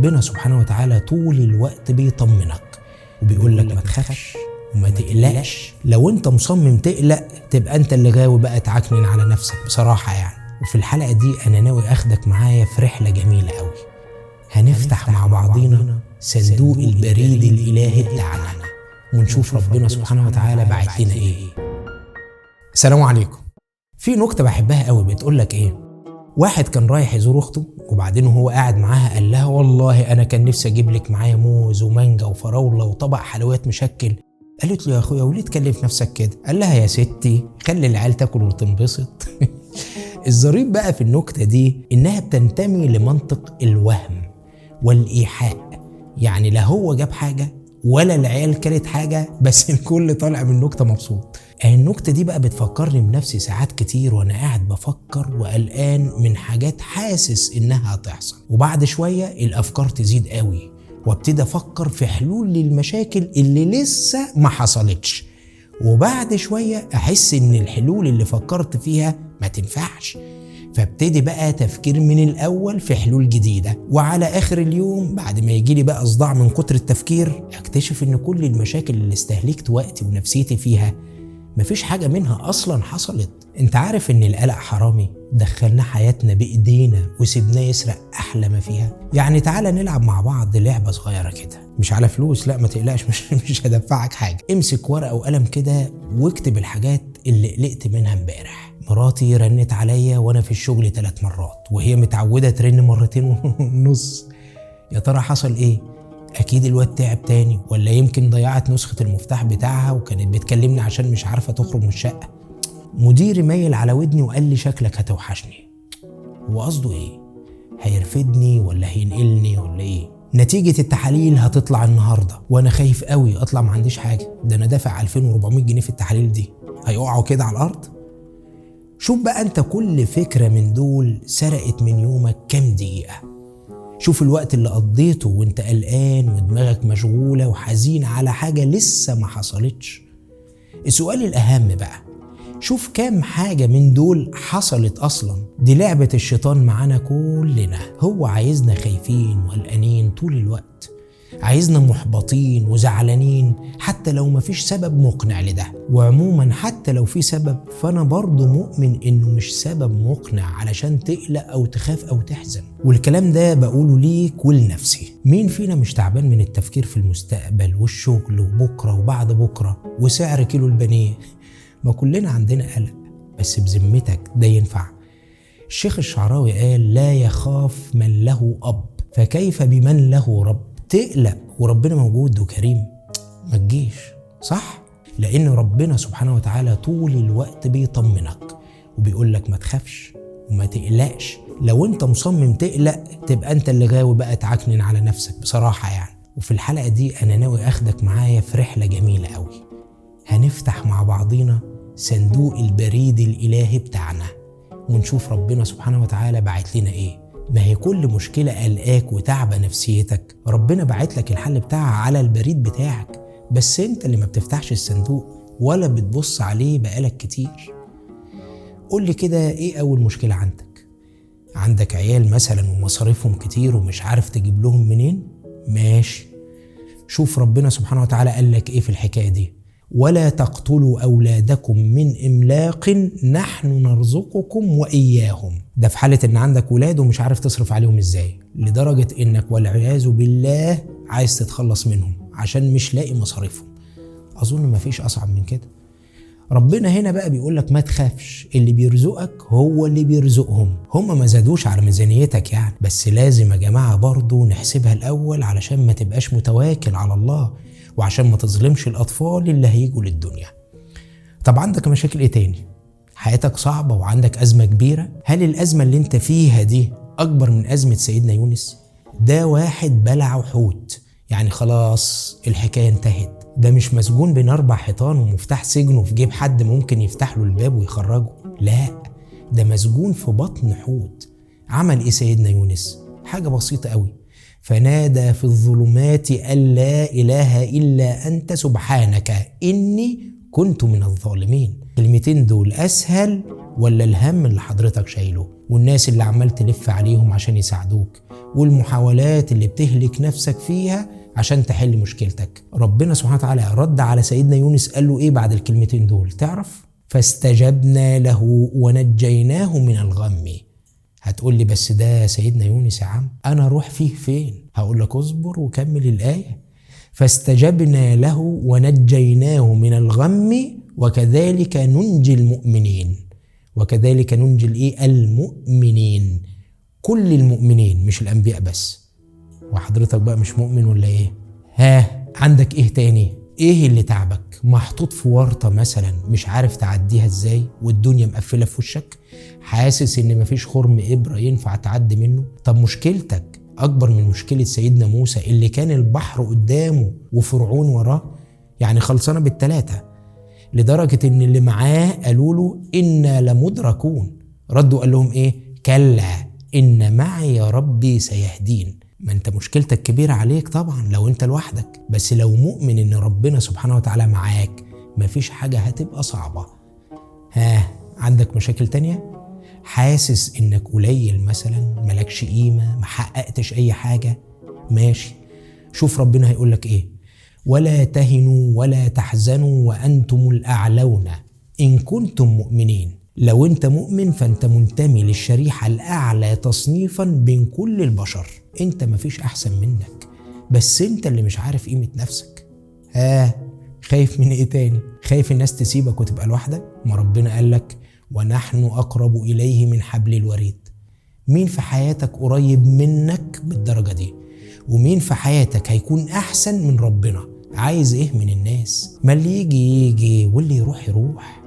ربنا سبحانه وتعالى طول الوقت بيطمنك وبيقول لك ما تخافش وما تقلقش. لو انت مصمم تقلق تبقى انت اللي غاوي بقى تعكنن على نفسك بصراحة يعني. وفي الحلقة دي انا ناوي اخدك معايا في رحلة جميلة قوي. هنفتح مع بعضينا صندوق البريد الالهي بتاعنا ونشوف ربنا سبحانه وتعالى بعت لنا ايه. السلام عليكم. في نكتة بحبها قوي بتقول لك ايه: واحد كان رايح يزور اخته وبعدين وهو قاعد معاها قال لها والله انا كان نفسي اجيب لك معايا موز ومانجا وفراوله وطبق حلويات مشكل. قالت له يا اخويا وليه تكلف نفسك كده؟ قال لها يا ستي خلي العيال تاكل وتنبسط. الظريف بقى في النكتة دي انها بتنتمي لمنطق الوهم والايحاء، يعني لا هو جاب حاجة ولا العيال كلت حاجة، بس الكل طالع من النكتة مبسوط. النكتة دي بقى بتفكرني بنفسي ساعات كتير وانا قاعد بفكر وقلقان من حاجات حاسس انها هتحصل، وبعد شوية الافكار تزيد قوي وابتدي افكر في حلول للمشاكل اللي لسه ما حصلتش، وبعد شوية احس ان الحلول اللي فكرت فيها ما تنفعش، فابتدي بقى تفكير من الاول في حلول جديدة. وعلى اخر اليوم بعد ما يجيلي بقى صداع من كتر التفكير اكتشف ان كل المشاكل اللي استهلكت وقتي ونفسيتي فيها مفيش حاجة منها أصلاً حصلت. انت عارف ان القلق حرامي دخلنا حياتنا بإيدينا وسيبناه يسرق أحلى ما فيها. يعني تعالى نلعب مع بعض لعبة صغيرة كده، مش على فلوس، لا ما تقلقش، مش هدفعك حاجة. امسك ورقة وقلم كده واكتب الحاجات اللي قلقت منها امبارح. مراتي رنت عليا وانا في الشغل 3 مرات وهي متعودة ترن 2.5 مرات. يا ترى حصل ايه؟ اكيد الواد تعب تاني، ولا يمكن ضيعت نسخة المفتاح بتاعها وكانت بتكلمني عشان مش عارفة تخرج من الشقة. مديري ميل على ودني وقال لي شكلك هتوحشني. هو قصده ايه؟ هيرفدني ولا هينقلني ولا ايه؟ نتيجة التحاليل هتطلع النهاردة وانا خايف قوي اطلع ما عنديش حاجة، ده انا دافع 2400 جنيه في التحاليل دي، هيقعوا كده على الارض؟ شوف بقى انت كل فكرة من دول سرقت من يومك كام دقيقة. شوف الوقت اللي قضيته وانت قلقان ودماغك مشغولة وحزين على حاجة لسه ما حصلتش. السؤال الأهم بقى، شوف كام حاجة من دول حصلت أصلا. دي لعبة الشيطان معانا كلنا، هو عايزنا خايفين وقلقانين طول الوقت، عايزنا محبطين وزعلانين حتى لو مفيش سبب مقنع لده. وعموما حتى لو في سبب فأنا برضو مؤمن إنه مش سبب مقنع علشان تقلق أو تخاف أو تحزن. والكلام ده بقوله ليك ولنفسي. مين فينا مش تعبان من التفكير في المستقبل والشغل وبكرة وبعد بكرة وسعر كيلو البانيه؟ ما كلنا عندنا قلق، بس بذمتك ده ينفع؟ الشيخ الشعراوي قال لا يخاف من له أب فكيف بمن له رب. تقلق وربنا موجود وكريم؟ ما تجيش، صح؟ لأن ربنا سبحانه وتعالى طول الوقت بيطمنك وبيقول لك ما تخافش وما تقلقش. لو انت مصمم تقلق تبقى انت اللي غاوي بقى تعكنن على نفسك بصراحة يعني. وفي الحلقة دي انا ناوي اخدك معايا في رحلة جميلة قوي. هنفتح مع بعضينا صندوق البريد الالهي بتاعنا ونشوف ربنا سبحانه وتعالى بعت لنا ايه. ما هي كل مشكلة قلقاك وتعبى نفسيتك ربنا بعت لك الحل بتاعها على البريد بتاعك، بس انت اللي ما بتفتحش الصندوق ولا بتبص عليه بقالك كتير. قول لي كده ايه اول مشكلة عندك؟ عندك عيال مثلا ومصاريفهم كتير ومش عارف تجيب لهم منين؟ ماشي، شوف ربنا سبحانه وتعالى قال لك ايه في الحكاية دي: ولا تقتلوا أولادكم من إملاق نحن نرزقكم وإياهم. ده في حالة إن عندك ولاد ومش عارف تصرف عليهم إزاي، لدرجة إنك والعياذ بالله عايز تتخلص منهم عشان مش لاقي مصاريفهم. أظن مفيش أصعب من كده. ربنا هنا بقى بيقول لك ما تخافش، اللي بيرزقك هو اللي بيرزقهم. هم ما زادوش على ميزانيتك يعني، بس لازم يا جماعة برضو نحسبها الأول علشان ما تبقاش متواكل على الله وعشان ما تظلمش الأطفال اللي هيجوا للدنيا. طب عندك مشاكل ايه تاني؟ حياتك صعبة وعندك أزمة كبيرة؟ هل الأزمة اللي انت فيها دي أكبر من أزمة سيدنا يونس؟ ده واحد بلع حوت، يعني خلاص الحكاية انتهت. ده مش مسجون بين 4 حيطان ومفتاح سجنه في جيب حد ممكن يفتح له الباب ويخرجه، لا، ده مسجون في بطن حوت. عمل ايه سيدنا يونس؟ حاجة بسيطة قوي: فنادى في الظلمات أن لا إله إلا أنت سبحانك إني كنت من الظالمين. كلمتين دول أسهل ولا الهم اللي حضرتك شايله والناس اللي عمال تلف عليهم عشان يساعدوك والمحاولات اللي بتهلك نفسك فيها عشان تحل مشكلتك. ربنا سبحانه وتعالى رد على سيدنا يونس قال له ايه بعد الكلمتين دول؟ تعرف؟ فاستجبنا له ونجيناه من الغم. هتقول لي بس ده سيدنا يونس يا عم، انا اروح فيه فين؟ هقول لك اصبر وكمل الآية. فاستجبنا له ونجيناه من الغم وكذلك ننجي المؤمنين. وكذلك ننجي الايه؟ المؤمنين، كل المؤمنين مش الانبياء بس. وحضرتك بقى مش مؤمن ولا ايه؟ عندك ايه تاني؟ ايه اللي تعبك؟ محطوط في ورطة مثلا مش عارف تعديها ازاي والدنيا مقفلة في وشك، حاسس ان مفيش خرم ابرة ينفع تعدي منه. طب مشكلتك اكبر من مشكلة سيدنا موسى اللي كان البحر قدامه وفرعون وراه، يعني خلصانة بالتلاتة، لدرجة ان اللي معاه قالوا له إنا لمدركون. ردوا قال لهم ايه؟ كلا إن معي ربي سيهدين. ما انت مشكلتك كبيرة عليك طبعا لو انت لوحدك، بس لو مؤمن ان ربنا سبحانه وتعالى معاك مفيش حاجة هتبقى صعبة. عندك مشاكل تانية؟ حاسس انك قليل مثلا، ملكش قيمة، محققتش اي حاجة؟ ماشي، شوف ربنا هيقولك ايه: ولا تهنوا ولا تحزنوا وأنتم الأعلون إن كنتم مؤمنين. لو انت مؤمن فانت منتمي للشريحة الأعلى تصنيفا بين كل البشر، انت مفيش أحسن منك، بس انت اللي مش عارف قيمة نفسك. خايف من ايه تاني؟ خايف الناس تسيبك وتبقى لوحدك؟ ما ربنا قالك ونحن أقرب إليه من حبل الوريد. مين في حياتك قريب منك بالدرجة دي؟ ومين في حياتك هيكون أحسن من ربنا؟ عايز ايه من الناس؟ ما اللي يجي يجي واللي يروح يروح.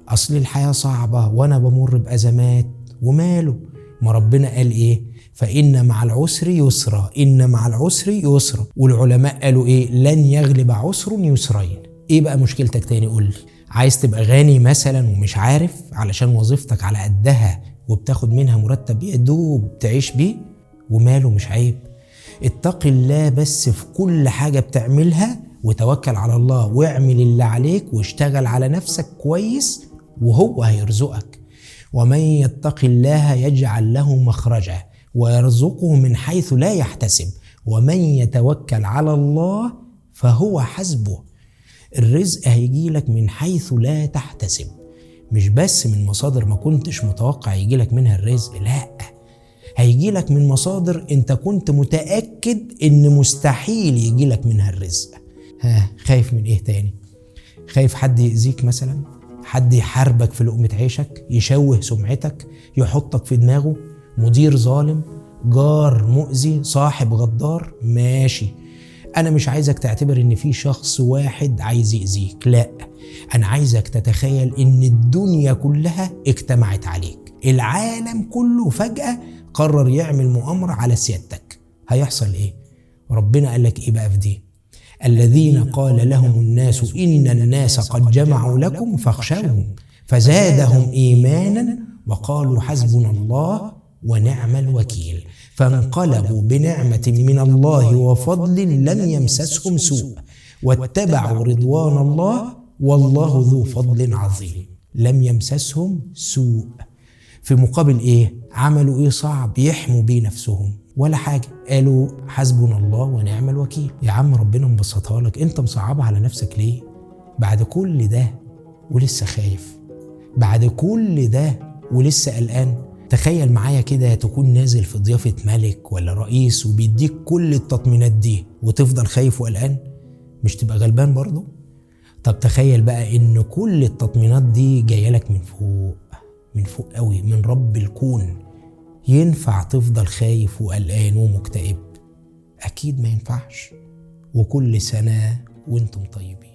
أصل الحياة صعبة وأنا بمر بأزمات، وماله؟ ما ربنا قال ايه؟ فإن مع العسر يسرا، إن مع العسر يسرا. والعلماء قالوا ايه؟ لن يغلب عسر يسرين. ايه بقى مشكلتك تاني؟ قول لي. عايز تبقى غني مثلا ومش عارف علشان وظيفتك على قدها وبتاخد منها مرتب يدوب تعيش بيه؟ وماله؟ مش عيب. اتق الله بس في كل حاجة بتعملها، وتوكل على الله واعمل اللي عليك واشتغل على نفسك كويس وهو هيرزقك. ومن يتق الله يجعل له مخرجا ويرزقه من حيث لا يحتسب ومن يتوكل على الله فهو حسبه. الرزق هيجيلك من حيث لا تحتسب، مش بس من مصادر ما كنتش متوقع يجيلك منها الرزق، لا، هيجيلك من مصادر انت كنت متأكد ان مستحيل يجيلك منها الرزق. خايف من ايه تاني؟ خايف حد يأذيك مثلا؟ حد يحاربك في لقمة عيشك، يشوه سمعتك، يحطك في دماغه؟ مدير ظالم، جار مؤذي، صاحب غدار؟ ماشي، انا مش عايزك تعتبر ان في شخص واحد عايز يأذيك، لا، انا عايزك تتخيل ان الدنيا كلها اجتمعت عليك، العالم كله فجأة قرر يعمل مؤامرة على سيادتك. هيحصل ايه؟ ربنا قال لك ايه بقى في دي؟ الذين قال لهم الناس إن الناس قد جمعوا لكم فاخشوهم فزادهم إيمانا وقالوا حسبنا الله ونعم الوكيل فانقلبوا بنعمة من الله وفضل لم يمسسهم سوء واتبعوا رضوان الله والله ذو فضل عظيم. لم يمسسهم سوء، في مقابل ايه؟ عملوا ايه صعب يحموا بيه نفسهم؟ ولا حاجة، قالوا حسبنا الله ونعم الوكيل. يا عم ربنا مبسطها لك، انت مصعبها على نفسك ليه؟ بعد كل ده ولسه خايف؟ بعد كل ده ولسه قلقان؟ تخيل معايا كده تكون نازل في ضيافة ملك ولا رئيس وبيديك كل التطمينات دي وتفضل خايف وقلقان؟ مش تبقى غلبان برضو؟ طب تخيل بقى ان كل التطمينات دي جايه لك من فوق، من فوق قوي، من رب الكون. ينفع تفضل خايف وقلقان ومكتئب؟ اكيد ما ينفعش. وكل سنة وانتم طيبين.